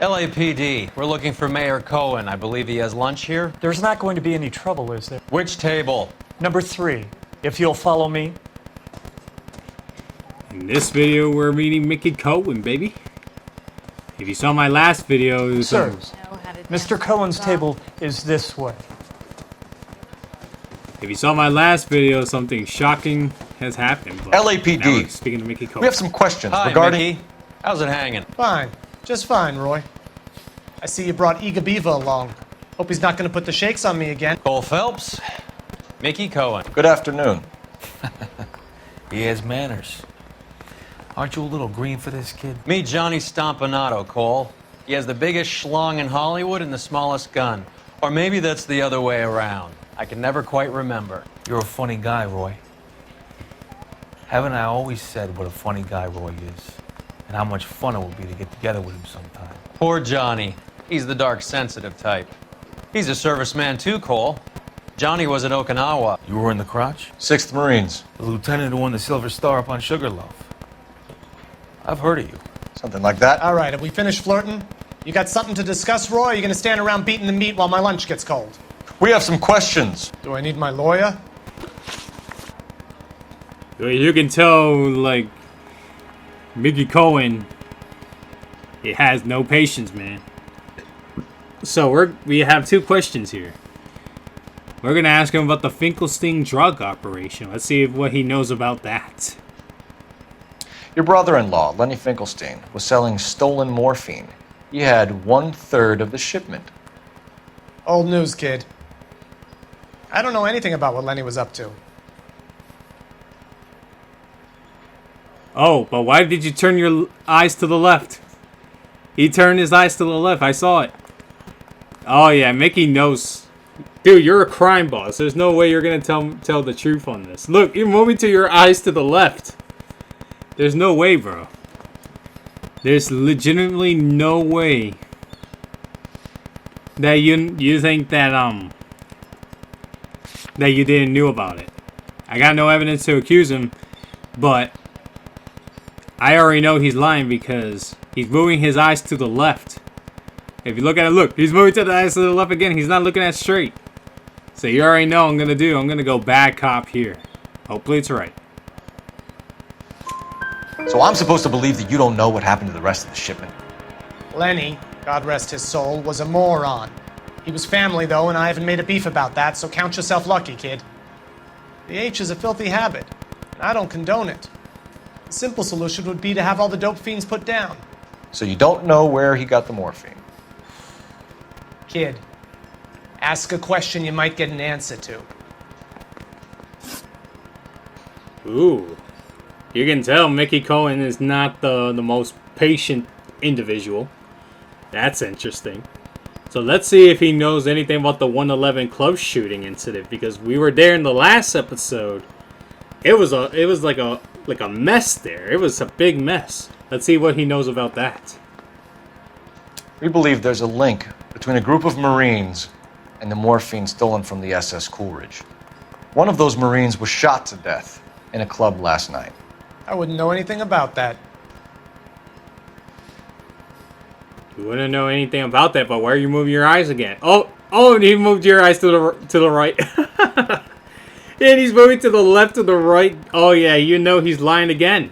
LAPD, we're looking for Mayor Cohen. I believe he has lunch here. There's not going to be any trouble, is there? Which table? Number 3, if you'll follow me. In this video, we're meeting Mickey Cohen, baby. If you saw my last video, it was... Sir, Mr. Cohen's table is this way. If you saw my last video, something shocking has happened. LAPD. Now we're speaking to Mickey Cohen. We have some questions Hi, regarding... Mickey. How's it hanging? Fine. Just fine, Roy. I see you brought Eaga Beaver along. Hope he's not going to put the shakes on me again. Cole Phelps, Mickey Cohen. Good afternoon. He has manners. Aren't you a little green for this kid? Meet Johnny Stompanato, Cole. He has the biggest schlong in Hollywood and the smallest gun. Or maybe that's the other way around. I can never quite remember. You're a funny guy, Roy. Haven't I always said what a funny guy Roy is? And how much fun it would be to get together with him sometime. Poor Johnny. He's the dark, sensitive type. He's a serviceman too, Cole. Johnny was at Okinawa. You were in the crotch? 6th Marines. The lieutenant who won the Silver Star up on Sugarloaf. I've heard of you. Something like that. All right, have we finished flirting? You got something to discuss, Roy? Or are you going to stand around beating the meat while my lunch gets cold? We have some questions. Do I need my lawyer? You can tell, like, Mickey Cohen, he has no patience, man. So we have 2 questions here. We're gonna ask him about the Finkelstein drug operation. Let's see what he knows about that. Your brother-in-law, Lenny Finkelstein, was selling stolen morphine. He had 1/3 of the shipment. Old news, kid. I don't know anything about what Lenny was up to. Oh, but why did you turn your eyes to the left? He turned his eyes to the left. I saw it. Oh yeah, Mickey knows. Dude, you're a crime boss. There's no way you're gonna tell the truth on this. Look, you're moving to your eyes to the left. There's no way, bro. There's legitimately no way that you think that that you didn't knew about it. I got no evidence to accuse him, but I already know he's lying because he's moving his eyes to the left. If you look at it, look, he's moving to the eyes to the left again. He's not looking at straight. So you already know what I'm gonna go bad cop here. Hopefully it's right. So I'm supposed to believe that you don't know what happened to the rest of the shipment? Lenny, God rest his soul, was a moron. He was family, though, and I haven't made a beef about that, so count yourself lucky, kid. The H is a filthy habit, and I don't condone it. The simple solution would be to have all the dope fiends put down. So you don't know where he got the morphine? Kid, ask a question you might get an answer to. Ooh. You can tell Mickey Cohen is not the most patient individual. That's interesting. So let's see if he knows anything about the 111 club shooting incident, because we were there in the last episode. It was like a mess there. It was a big mess. Let's see what he knows about that. We believe there's a link between a group of Marines and the morphine stolen from the SS Coolidge. One of those Marines was shot to death in a club last night. I wouldn't know anything about that. You wouldn't know anything about that, but why are you moving your eyes again? Oh, and he moved your eyes to the right. And he's moving to the left to the right. Oh yeah, you know he's lying again.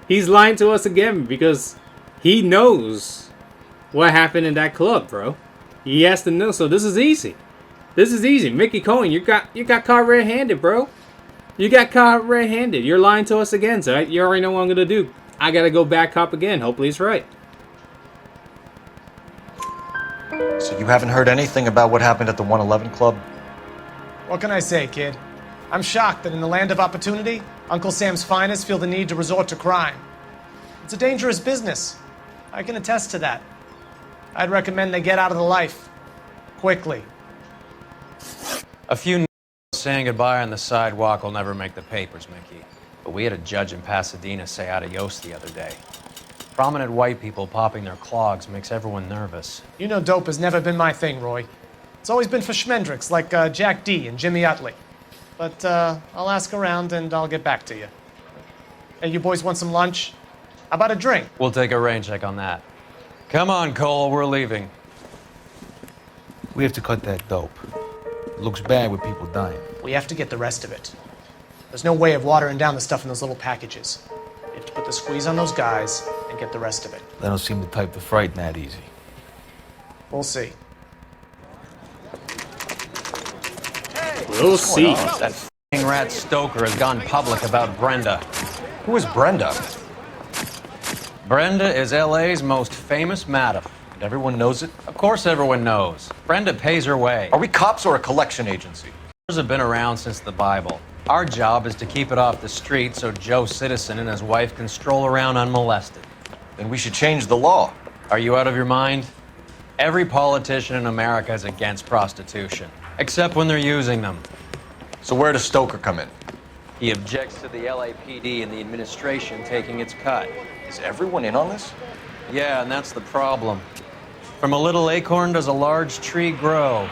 He's lying to us again because he knows what happened in that club, bro. He has to know. So this is easy. This is easy. Mickey Cohen, you got caught red-handed, bro. You got caught red-handed. You're lying to us again, so you already know what I'm gonna do. I gotta go back cop again. Hopefully it's right. So you haven't heard anything about what happened at the 111 club? What can I say, kid? I'm shocked that in the land of opportunity, Uncle Sam's finest feel the need to resort to crime. It's a dangerous business. I can attest to that. I'd recommend they get out of the life. Quickly. A few saying goodbye on the sidewalk will never make the papers, Mickey. But we had a judge in Pasadena say adios the other day. Prominent white people popping their clogs makes everyone nervous. You know dope has never been my thing, Roy. It's always been for schmendricks like Jack D. and Jimmy Utley. But I'll ask around and I'll get back to you. Hey, you boys want some lunch? How about a drink? We'll take a rain check on that. Come on, Cole, we're leaving. We have to cut that dope. It looks bad with people dying. We have to get the rest of it. There's no way of watering down the stuff in those little packages. We have to put the squeeze on those guys and get the rest of it. They don't seem the type to frighten that easy. We'll see. We'll see. That f***ing rat Stoker has gone public about Brenda. Who is Brenda? Brenda is LA's most famous madam. And everyone knows it? Of course everyone knows. Brenda pays her way. Are we cops or a collection agency? Murders have been around since the Bible. Our job is to keep it off the street so Joe Citizen and his wife can stroll around unmolested. Then we should change the law. Are you out of your mind? Every politician in America is against prostitution, except when they're using them. So where does Stoker come in? He objects to the LAPD and the administration taking its cut. Is everyone in on this? Yeah, and that's the problem. From a little acorn does a large tree grow.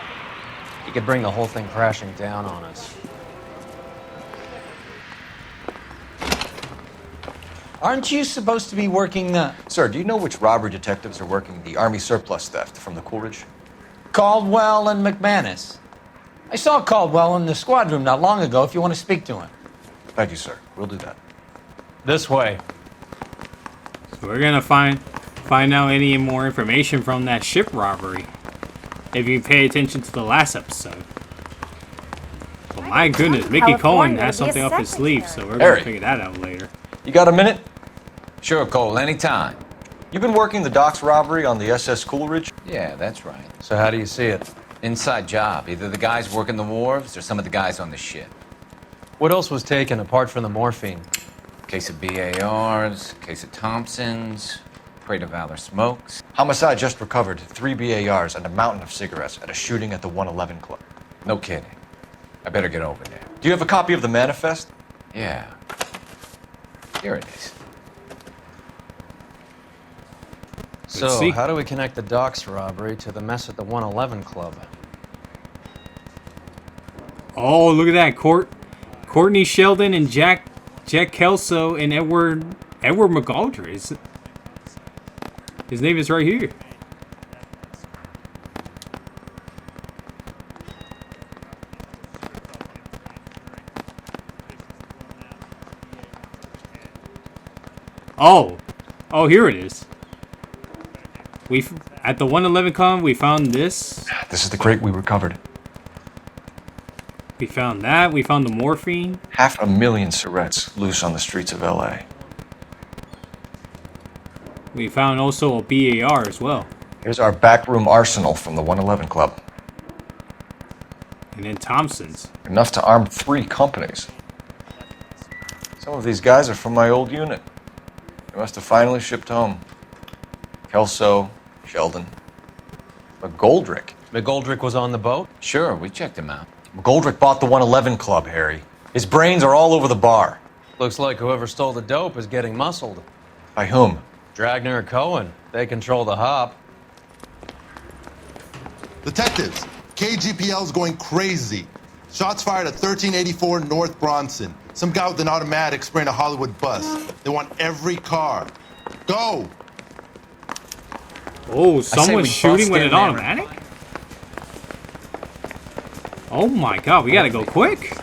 He could bring the whole thing crashing down on us. Aren't you supposed to be working the Sir, do you know which robbery detectives are working the Army surplus theft from the Coolidge? Caldwell and McManus? I saw Caldwell in the squad room not long ago if you want to speak to him. Thank you, sir. We'll do that. This way. So we're gonna find out any more information from that ship robbery. If you pay attention to the last episode. Well, my goodness, Mickey Cohen has something up his sleeve, so we're Harry. gonna figure that out later. You got a minute? Sure, Cole, anytime. You've been working the docks robbery on the SS Coolidge? Yeah, that's right. So how do you see it? Inside job. Either the guys working the wharves or some of the guys on the ship. What else was taken apart from the morphine? Case of BARs, case of Thompsons, Parade of Valor smokes. Homicide just recovered 3 BARs and a mountain of cigarettes at a shooting at the 111 Club. No kidding. I better get over there. Do you have a copy of the manifest? Yeah. Here it is. So, see. how do we connect the docks robbery to the mess at the 111 Club? Oh, look at that. Courtney Sheldon and Jack Kelso and Edward McGoldrick. His name is right here. Oh, here it is. At the 111 con, we found this. This is the crate we recovered. We found that. We found the morphine. 500,000 cigarettes loose on the streets of LA. We found also a BAR as well. Here's our backroom arsenal from the 111 Club. And then Thompson's. Enough to arm 3 companies. Some of these guys are from my old unit. They must have finally shipped home. Kelso, Sheldon, McGoldrick. McGoldrick was on the boat? Sure, we checked him out. McGoldrick bought the 111 Club, Harry. His brains are all over the bar. Looks like whoever stole the dope is getting muscled. By whom? Dragner or Cohen. They control the hop. Detectives, KGPL's going crazy. Shots fired at 1384 North Bronson. Some guy with an automatic spraying a Hollywood bus. They want every car. Go! Oh, someone's we shooting bust with in an there. automatic? Oh my god, we gotta go quick.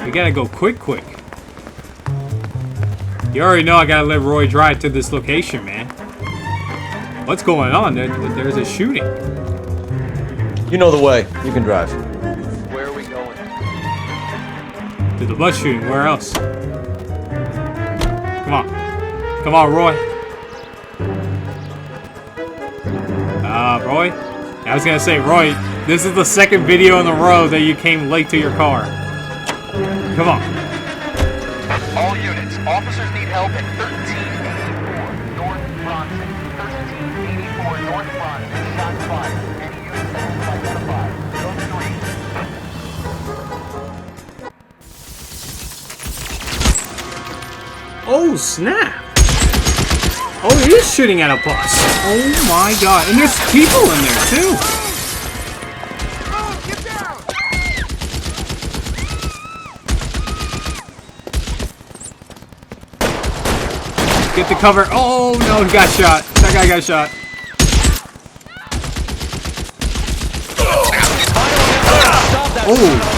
We gotta go quick. You already know I gotta let Roy drive to this location, man. What's going on? There's a shooting. You know the way. You can drive. Where are we going? To the bus shooting, where else? Come on, Roy. Roy? I was gonna say, Roy, this is the second video in a row that you came late to your car. Come on. All units, officers need help at 1384 North Bronson. 1384 North Bronson, shots fired. Any units that have identified. Code 3. Oh, snap. Oh, he is shooting at a bus. Oh my god. And there's people in there, too. Get the cover. Oh no, he got shot. That guy got shot. Oh.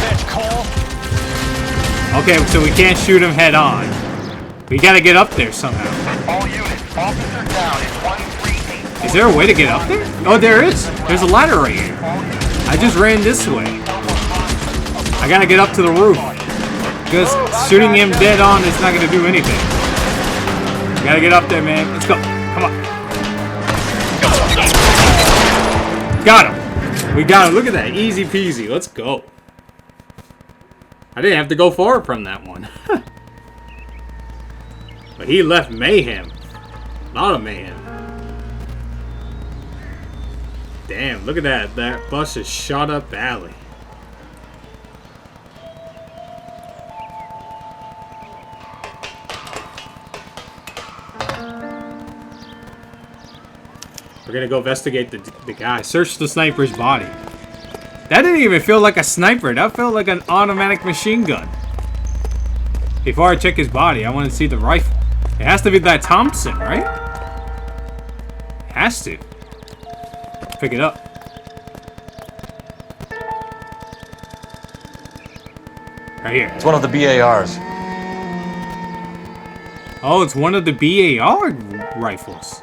Okay, so we can't shoot him head on. We gotta get up there somehow. All units, officer down in 138. Is there a way to get up there? Oh, there is. There's a ladder right here. I just ran this way. I gotta get up to the roof. Because shooting him dead on is not gonna do anything. Gotta get up there, man. Let's go. Come on. Got him. We got him. Look at that. Easy peasy. Let's go. I didn't have to go far from that one. But he left mayhem. A lot of mayhem. Damn, look at that. That bus is shot up the alley. We're gonna go investigate the guy. Search the sniper's body. That didn't even feel like a sniper. That felt like an automatic machine gun. Before I check his body, I want to see the rifle. It has to be that Thompson, right? It has to. Pick it up. Right here. It's one of the BARs. Oh, it's one of the BAR rifles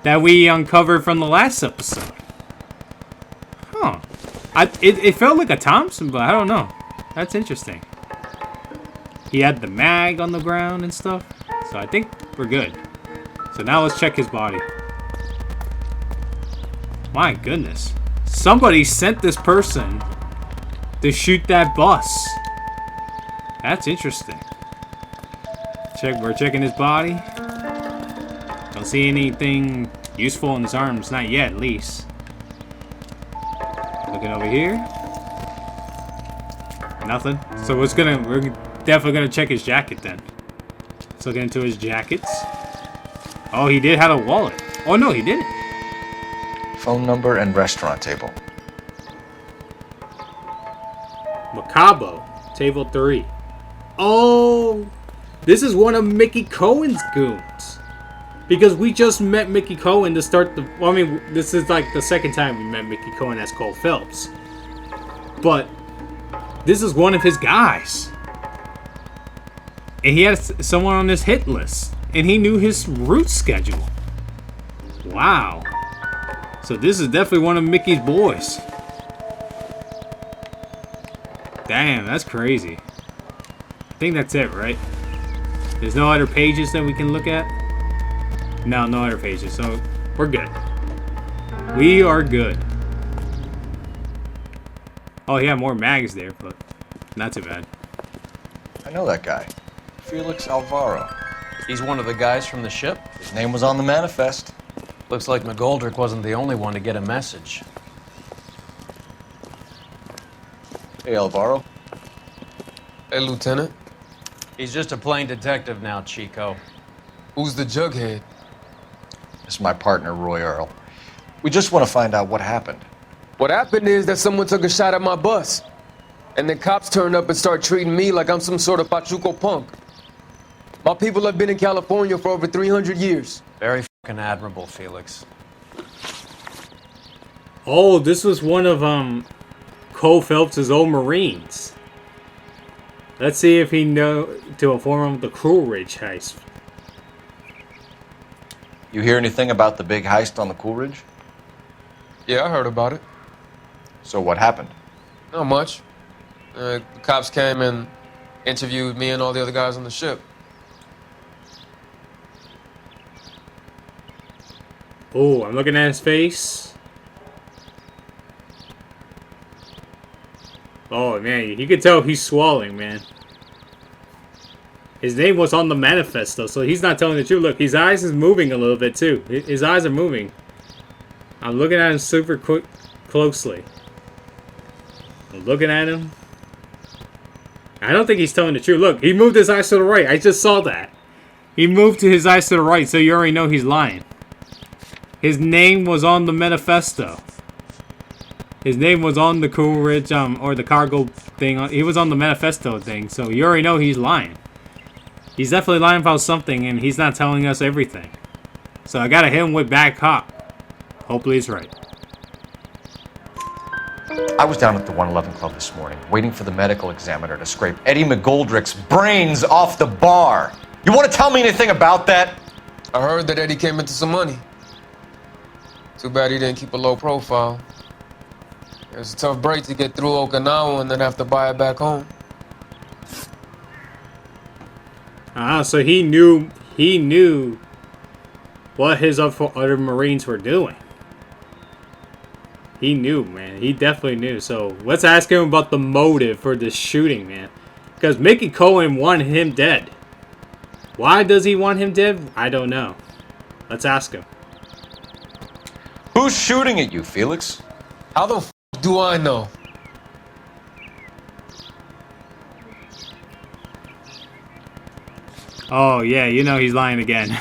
that we uncovered from the last episode. Huh. It felt like a Thompson, but I don't know. That's interesting. He had the mag on the ground and stuff. So I think we're good. So now let's check his body. My goodness. Somebody sent this person to shoot that bus. That's interesting. We're checking his body. Don't see anything useful in his arms. Not yet, at least. Looking over here. Nothing. So we're definitely gonna check his jacket then. Let's look into his jackets. Oh, he did have a wallet. Oh no, he didn't. Phone number and restaurant table. Macabo, table 3. Oh, this is one of Mickey Cohen's goons. Because we just met Mickey Cohen to start the... Well, I mean, this is like the second time we met Mickey Cohen as Cole Phelps. But this is one of his guys. And he had someone on his hit list. And he knew his route schedule. Wow. So this is definitely one of Mickey's boys. Damn, that's crazy. I think that's it, right? There's no other pages that we can look at? No, no other pages. So we're good. We are good. Oh, yeah, more mags there, but not too bad. I know that guy. Felix Alvaro. He's one of the guys from the ship? His name was on the manifest. Looks like McGoldrick wasn't the only one to get a message. Hey, Alvaro. Hey, Lieutenant. He's just a plain detective now, Chico. Who's the jughead? This is my partner, Roy Earl. We just want to find out what happened. What happened is that someone took a shot at my bus. And then cops turned up and started treating me like I'm some sort of Pachuco punk. My people have been in California for over 300 years. Very fucking admirable, Felix. Oh, this was one of Cole Phelps' old Marines. Let's see if he know to inform him of the Cruel Ridge heist. You hear anything about the big heist on the Coolridge? Yeah, I heard about it. So what happened? Not much. The cops came and interviewed me and all the other guys on the ship. Oh, I'm looking at his face. Oh, man, you can tell he's swallowing, man. His name was on the manifesto, so he's not telling the truth. Look, his eyes is moving a little bit, too. His eyes are moving. I'm looking at him super closely. I'm looking at him. I don't think he's telling the truth. Look, he moved his eyes to the right. I just saw that. He moved his eyes to the right, so you already know he's lying. His name was on the manifesto. His name was on the Coolridge, or the cargo thing. He was on the manifesto thing, so you already know he's lying. He's definitely lying about something, and he's not telling us everything. So I gotta hit him with bad cop. Hopefully he's right. I was down at the 111 Club this morning, waiting for the medical examiner to scrape Eddie McGoldrick's brains off the bar. You want to tell me anything about that? I heard that Eddie came into some money. Too bad he didn't keep a low profile. It was a tough break to get through Okinawa and then have to buy it back home. So he knew what his other Marines were doing. He knew, man. He definitely knew. So let's ask him about the motive for this shooting, man. Because Mickey Cohen wanted him dead. Why does he want him dead? I don't know. Let's ask him. Who's shooting at you, Felix? How the f do I know? Oh, yeah, you know he's lying again.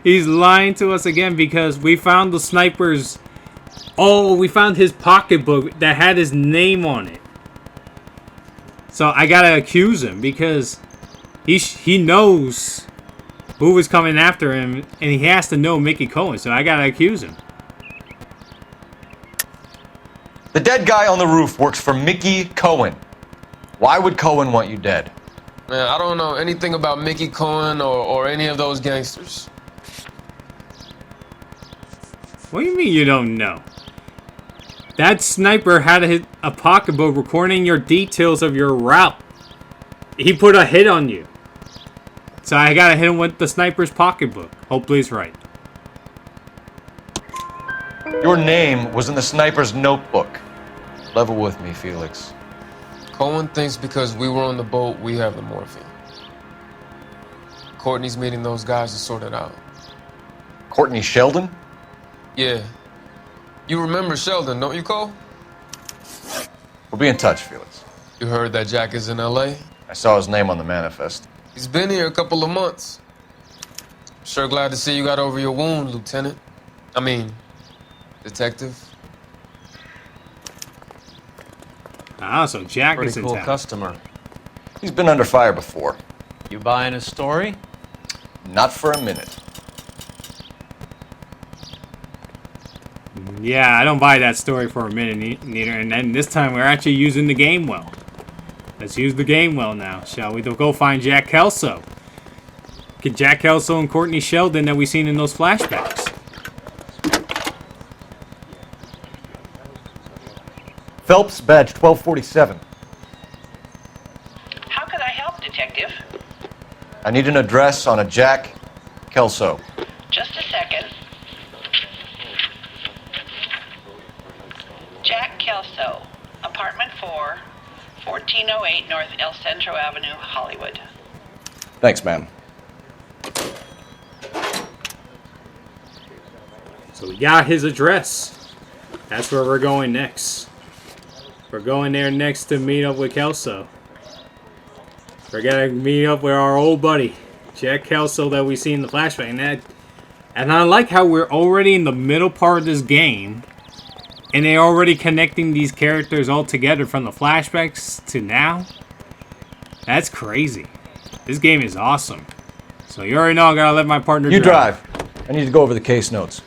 He's lying to us again because we found the sniper's... Oh, we found his pocketbook that had his name on it. So I gotta accuse him because he knows who was coming after him, and he has to know Mickey Cohen, so I gotta accuse him. The dead guy on the roof works for Mickey Cohen. Why would Cohen want you dead? Man, I don't know anything about Mickey Cohen or any of those gangsters. What do you mean you don't know? That sniper had a pocketbook recording your details of your route. He put a hit on you. So I gotta hit him with the sniper's pocketbook. Hopefully he's right. Your name was in the sniper's notebook. Level with me, Felix. Cohen thinks because we were on the boat, we have the morphine. Courtney's meeting those guys to sort it out. Courtney Sheldon? Yeah. You remember Sheldon, don't you, Cole? We'll be in touch, Felix. You heard that Jack is in L.A.? I saw his name on the manifest. He's been here a couple of months. Sure glad to see you got over your wound, Lieutenant. I mean, Detective. So Jack is in Pretty cool town. customer. He's been under fire before. You buying his story? Not for a minute. Yeah, I don't buy that story for a minute, neither. And then this time we're actually using the game well. Let's use the game well now, shall we? Go find Jack Kelso. Get Jack Kelso and Courtney Sheldon that we seen in those flashbacks. Phelps, badge 1247. How can I help, Detective? I need an address on a Jack Kelso. Just a second. Jack Kelso, apartment 4, 1408 North El Centro Avenue, Hollywood. Thanks, ma'am. So we got his address. That's where we're going next. We're going there next to meet up with Kelso. We're gonna meet up with our old buddy, Jack Kelso, that we see in the flashback. And I like how we're already in the middle part of this game, and they're already connecting these characters all together from the flashbacks to now. That's crazy. This game is awesome. So you already know I gotta let my partner You drive. I need to go over the case notes.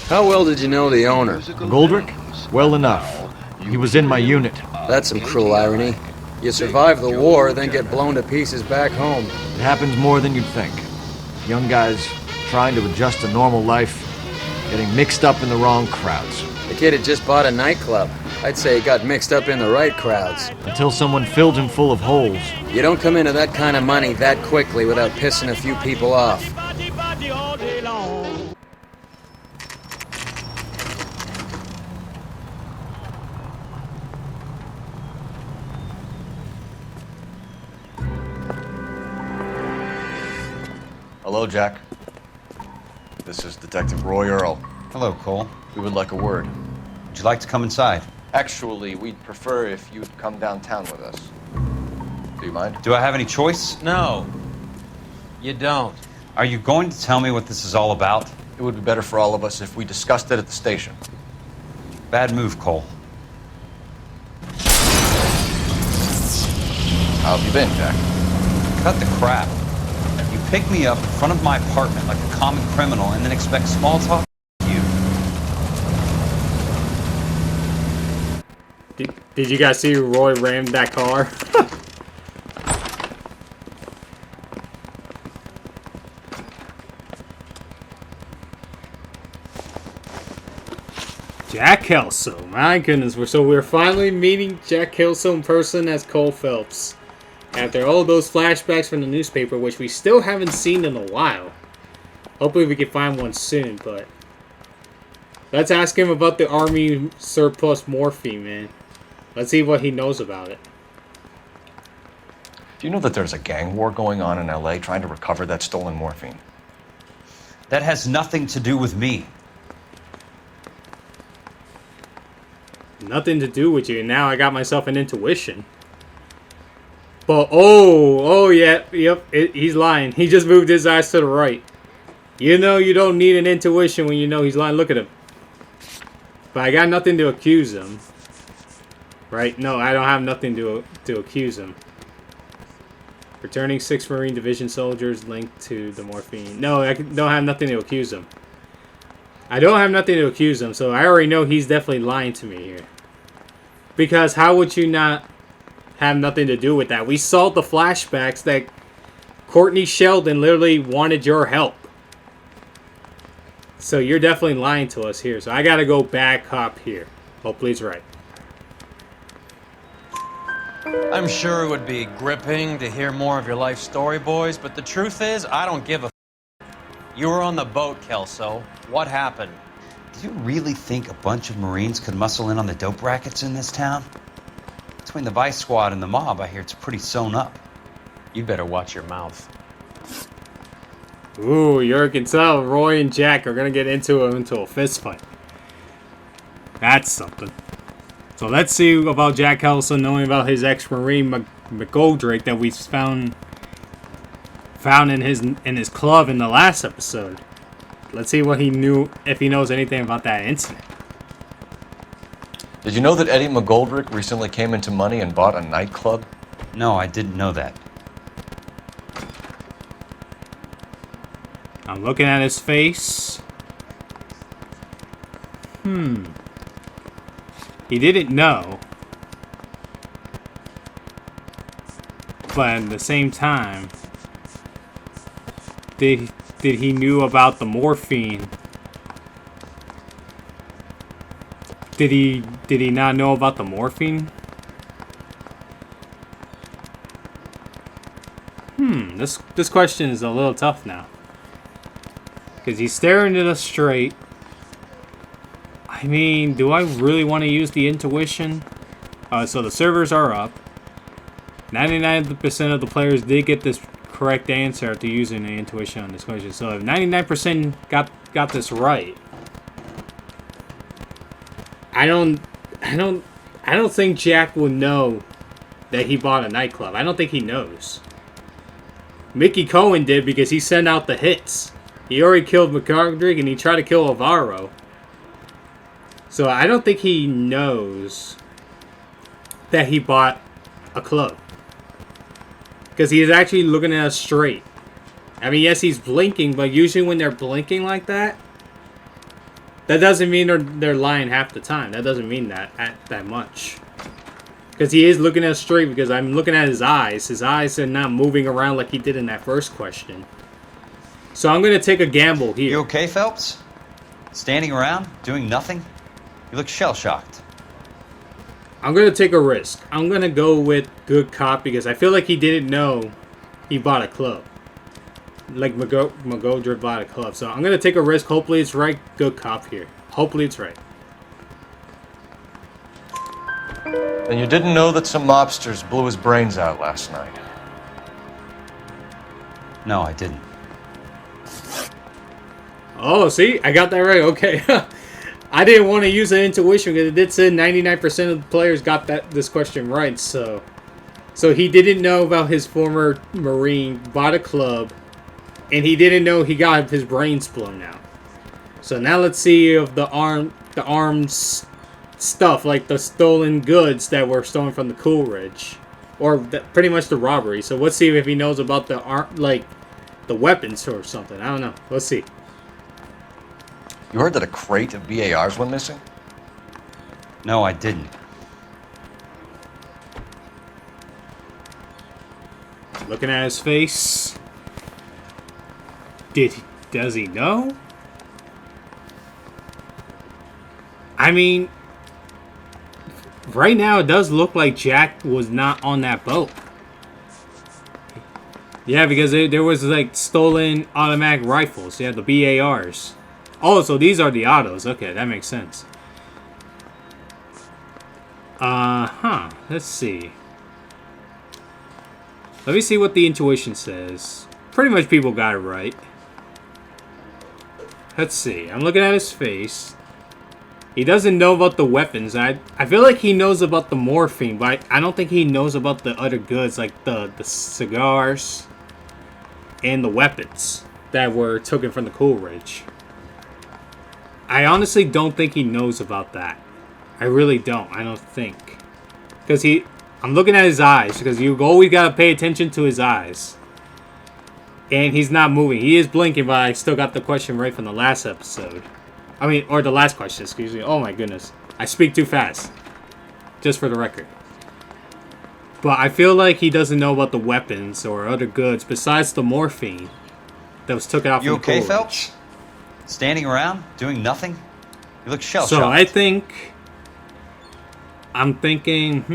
How well did you know the owner? Goldrick? Well enough. He was in my unit. That's some cruel irony. You survive the war, then get blown to pieces back home. It happens more than you'd think. Young guys trying to adjust to normal life, getting mixed up in the wrong crowds. The kid had just bought a nightclub. I'd say he got mixed up in the right crowds. Until someone filled him full of holes. You don't come into that kind of money that quickly without pissing a few people off. Hello, Jack. This is Detective Roy Earl. Hello, Cole. We would like a word. Would you like to come inside? Actually, we'd prefer if you'd come downtown with us. Do you mind? Do I have any choice? No. You don't. Are you going to tell me what this is all about? It would be better for all of us if we discussed it at the station. Bad move, Cole. How have you been, Jack? Cut the crap. You pick me up in front of my apartment like a common criminal and then expect small talk from you. Did you guys see Roy rammed that car? Jack Kelso, my goodness, we're finally meeting Jack Kelso in person as Cole Phelps. After all those flashbacks from the newspaper, which we still haven't seen in a while. Hopefully we can find one soon, but... Let's ask him about the army surplus morphine, man. Let's see what he knows about it. Do you know that there's a gang war going on in LA trying to recover that stolen morphine? That has nothing to do with me. Nothing to do with you. Now I got myself an intuition. But, oh, yeah, yep, he's lying. He just moved his eyes to the right. You know you don't need an intuition when you know he's lying. Look at him. But I got nothing to accuse him. Right? No, I don't have nothing to accuse him. Returning 6 Marine Division soldiers linked to the morphine. No, I don't have nothing to accuse him. I don't have nothing to accuse him, so I already know he's definitely lying to me here. Because how would you not have nothing to do with that? We saw the flashbacks that Courtney Sheldon literally wanted your help. So you're definitely lying to us here. So I gotta go back up here. Hopefully he's right. I'm sure it would be gripping to hear more of your life story, boys, but the truth is, I don't give a You were on the boat, Kelso. What happened? Do you really think a bunch of Marines could muscle in on the dope rackets in this town? Between the Vice Squad and the mob, I hear it's pretty sewn up. You better watch your mouth. Ooh, you can tell Roy and Jack are gonna get into a fist fight. That's something. So let's see about Jack Kelso knowing about his ex-Marine McGoldrick that we found in his club in the last episode. Let's see what he knew, if he knows anything about that incident. Did you know that Eddie McGoldrick recently came into money and bought a nightclub? No, I didn't know that. I'm looking at his face. He didn't know. But at the same time, did he knew about the morphine? Did he not know about the morphine? This question is a little tough now. Because he's staring at us straight. I mean, do I really want to use the intuition? So the servers are up. 99% of the players did get this correct answer after using the intuition on this question. So if 99% got this right, I don't think Jack will know that he bought a nightclub. I don't think he knows. Mickey Cohen did because he sent out the hits. He already killed McGoldrick and he tried to kill Alvaro. So I don't think he knows that he bought a club. Because he is actually looking at us straight. I mean, yes, he's blinking, but usually when they're blinking like that, that doesn't mean they're lying half the time. That doesn't mean that much. Because he is looking at us straight because I'm looking at his eyes. His eyes are not moving around like he did in that first question. So I'm going to take a gamble here. You okay, Phelps? Standing around, doing nothing? You look shell-shocked. I'm going to take a risk. I'm going to go with good cop because I feel like he didn't know he bought a club. Like McGoldrick bought a club. So I'm going to take a risk. Hopefully it's right. Good cop here. Hopefully it's right. And you didn't know that some mobsters blew his brains out last night? No, I didn't. Oh, see? I got that right. Okay. I didn't want to use an intuition because it did say 99% of the players got this question right. So he didn't know about his former Marine, bought a club, and he didn't know he got his brains blown out. So now let's see if the arms stuff, like the stolen goods that were stolen from the Coolidge, or pretty much the robbery. So let's see if he knows about the the weapons or something. I don't know. Let's see. You heard that a crate of BARs went missing? No, I didn't. Looking at his face. Does he know? I mean, right now it does look like Jack was not on that boat. Yeah, because there was like stolen automatic rifles. Yeah, the BARs. Oh, so these are the autos. Okay, that makes sense. Let's see. Let me see what the intuition says. Pretty much people got it right. Let's see. I'm looking at his face. He doesn't know about the weapons. I feel like he knows about the morphine, but I don't think he knows about the other goods, like the cigars and the weapons that were taken from the Coolidge. I honestly don't think he knows about that. I really don't. I don't think. Because I'm looking at his eyes, because you always got to pay attention to his eyes. And he's not moving. He is blinking, but I still got the question right from the last episode. I mean, or the last question, excuse me. Oh my goodness. I speak too fast. Just for the record. But I feel like he doesn't know about the weapons or other goods besides the morphine that was taken out You from the okay, Coolidge. Phelps? Standing around, doing nothing? You look shell-shocked. So I think... I'm thinking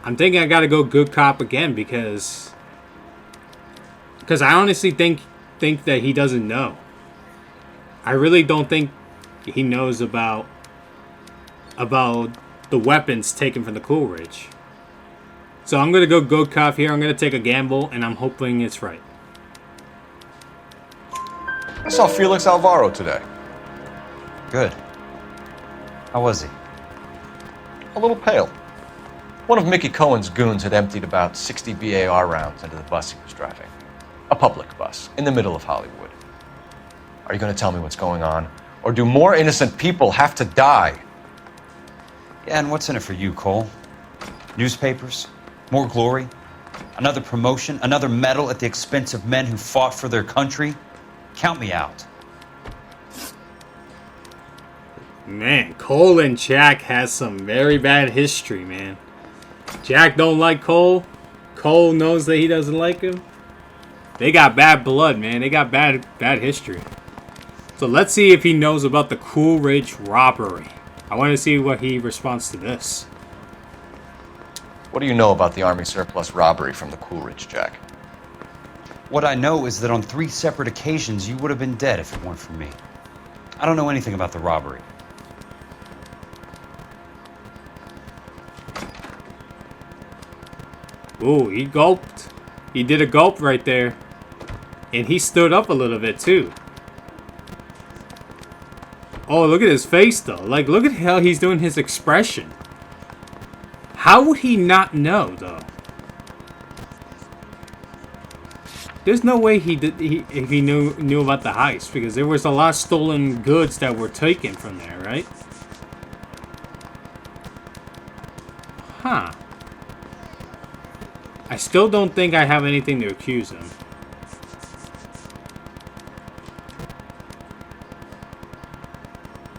I gotta go good cop again because I honestly think that he doesn't know. I really don't think he knows about the weapons taken from the Coolidge. So I'm gonna go good cop here. I'm gonna take a gamble, and I'm hoping it's right. I saw Felix Alvaro today. Good. How was he? A little pale. One of Mickey Cohen's goons had emptied about 60 BAR rounds into the bus he was driving. A public bus, in the middle of Hollywood. Are you going to tell me what's going on? Or do more innocent people have to die? Yeah, and what's in it for you, Cole? Newspapers? More glory? Another promotion? Another medal at the expense of men who fought for their country? Count me out. Man, Cole and Jack has some very bad history, man. Jack don't like Cole. Cole knows that he doesn't like him. They got bad blood, man. They got bad history. So let's see if he knows about the Coolidge robbery. I want to see what he responds to this. What do you know about the Army surplus robbery from the Coolidge, Jack? What I know is that on 3 separate occasions you would have been dead if it weren't for me. I don't know anything about the robbery. Ooh, he gulped. He did a gulp right there. And he stood up a little bit too. Oh, look at his face though. Like, look at how he's doing his expression. How would he not know though? There's no way if he knew about the heist, because there was a lot of stolen goods that were taken from there, right? Huh. I still don't think I have anything to accuse him.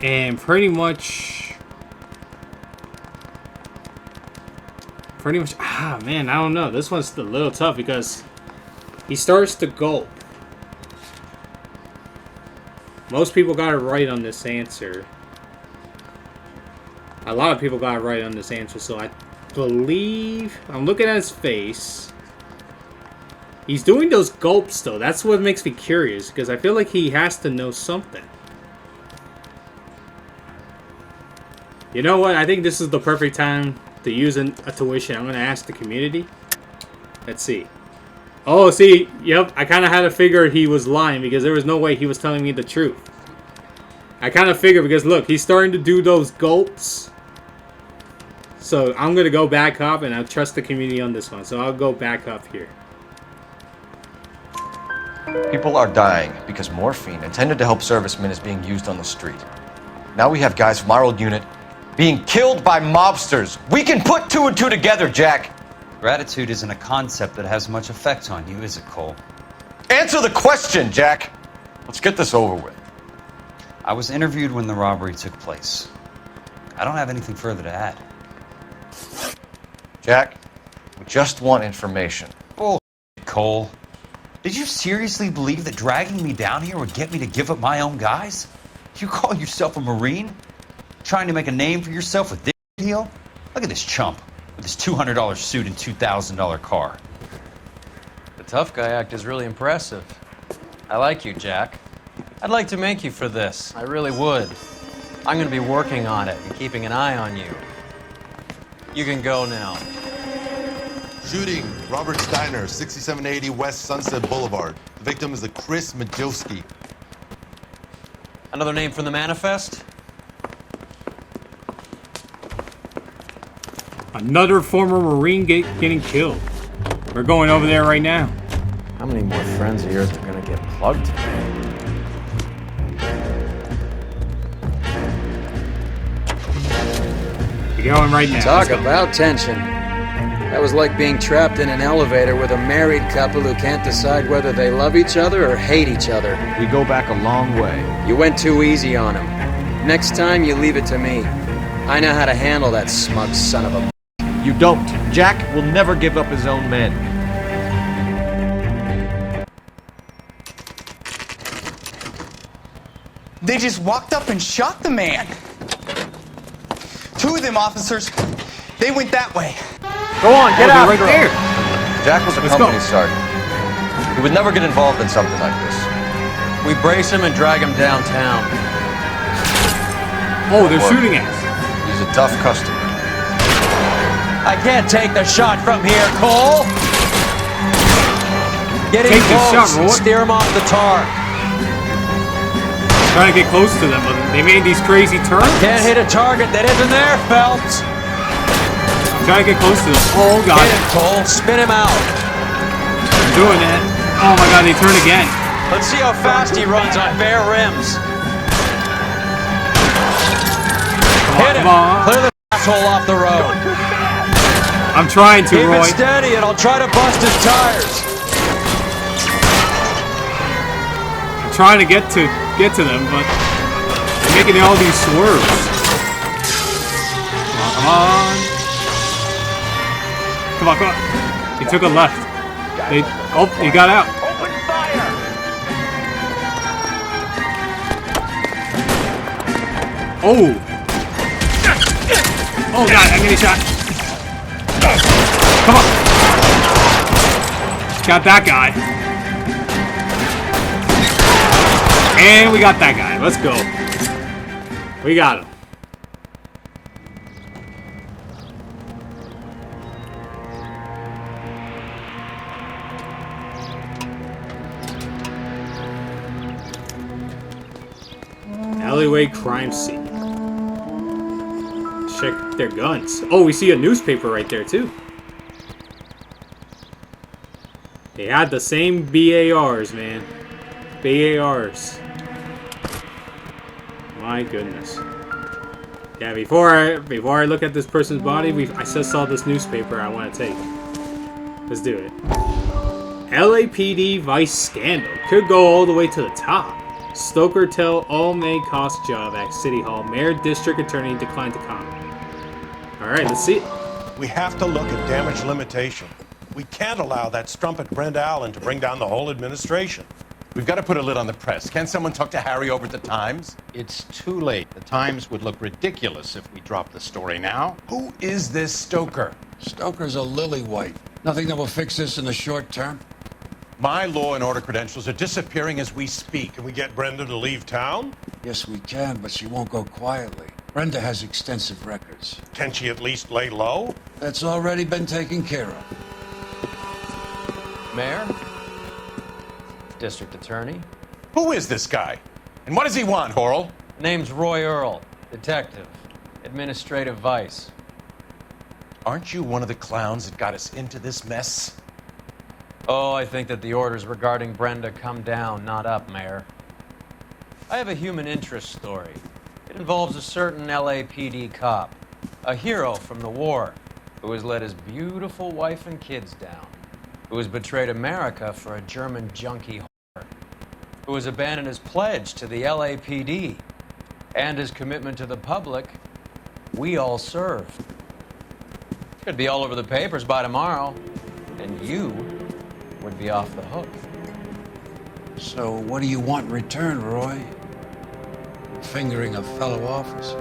And pretty much, man, I don't know. This one's a little tough because he starts to gulp. Most people got it right on this answer. A lot of people got it right on this answer, so I believe... I'm looking at his face. He's doing those gulps, though. That's what makes me curious, because I feel like he has to know something. You know what? I think this is the perfect time to use a tuition. I'm going to ask the community. Let's see. Oh, see, yep, I kind of had to figure he was lying because there was no way he was telling me the truth. I kind of figured because, look, he's starting to do those gulps. So I'm going to go back up, and I'll trust the community on this one. So I'll go back up here. People are dying because morphine intended to help servicemen is being used on the street. Now we have guys from our old unit being killed by mobsters. We can put two and two together, Jack. Gratitude isn't a concept that has much effect on you, is it, Cole? Answer the question, Jack. Let's get this over with. I was interviewed when the robbery took place. I don't have anything further to add. Jack, we just want information. Bullshit, Cole. Did you seriously believe that dragging me down here would get me to give up my own guys? You call yourself a Marine? Trying to make a name for yourself with this deal? Look at this chump with his $200 suit and $2,000 car. The tough guy act is really impressive. I like you, Jack. I'd like to make you for this. I really would. I'm going to be working on it and keeping an eye on you. You can go now. Shooting, Robert Steiner, 6780 West Sunset Boulevard. The victim is a Chris Majowski. Another name from the manifest? Another former Marine getting killed. We're going over there right now. How many more friends of yours are going to get plugged today? We're going right now. Talk about tension. That was like being trapped in an elevator with a married couple who can't decide whether they love each other or hate each other. We go back a long way. You went too easy on him. Next time, you leave it to me. I know how to handle that smug son of a... You don't. Jack will never give up his own men. They just walked up and shot the man. Two of them officers, they went that way. Go on, get out. Right there. Jack was a company sergeant. He would never get involved in something like this. We brace him and drag him downtown. Oh, they're shooting at us. He's a tough customer. I can't take the shot from here, Cole. Get in Take the shot, close Roy. and steer him off the tar. Trying to get close to them, but they made these crazy turns. Can't hit a target that isn't there, Phelps. I'm trying to get close to them. Oh, God. Hit him, Cole. Spin him out. I'm doing it. Oh, my God, they turn again. Let's see how fast he runs on bare rims. Hit him. Come on. Clear the asshole off the road. I'm trying to, Keep Roy. it steady and I'll try to bust his tires. I'm trying to get to them, but they're making all these swerves. Come on. Come on, come on. He took a left. He got out. Open fire! Oh. Oh, God, I'm getting shot. Come on. Got that guy. And we got that guy. Let's go. We got him. Alleyway crime scene. Check their guns. Oh, we see a newspaper right there, too. They had the same BARs, man. BARs. My goodness. Yeah, before I look at this person's body, I just saw this newspaper I want to take. Let's do it. LAPD Vice Scandal. Could go all the way to the top. Stoker tell all May cost job at City Hall. Mayor District Attorney declined to comment. Alright, let's see it. We have to look at damage limitation. We can't allow that strumpet Brenda Allen to bring down the whole administration. We've got to put a lid on the press. Can someone talk to Harry over at the Times? It's too late. The Times would look ridiculous if we dropped the story now. Who is this Stoker? Stoker's a lily-white. Nothing that will fix this in the short term. My law and order credentials are disappearing as we speak. Can we get Brenda to leave town? Yes, we can, but she won't go quietly. Brenda has extensive records. Can she at least lay low? That's already been taken care of. Mayor? District Attorney? Who is this guy? And what does he want, Horrell? Name's Roy Earl, detective, administrative vice. Aren't you one of the clowns that got us into this mess? Oh, I think that the orders regarding Brenda come down, not up, Mayor. I have a human interest story. It It involves a certain LAPD cop, a hero from the war, who has let his beautiful wife and kids down, who has betrayed America for a German junkie whore, who has abandoned his pledge to the LAPD and his commitment to the public we all serve. Could be all over the papers by tomorrow, and you would be off the hook. So what do you want in return, Roy? Fingering a fellow officer.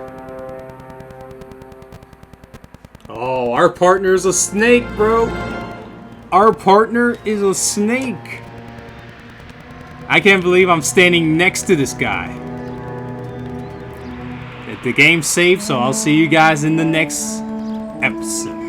Oh, our partner's a snake, bro. Our partner is a snake. I can't believe I'm standing next to this guy. The game's safe, so I'll see you guys in the next episode.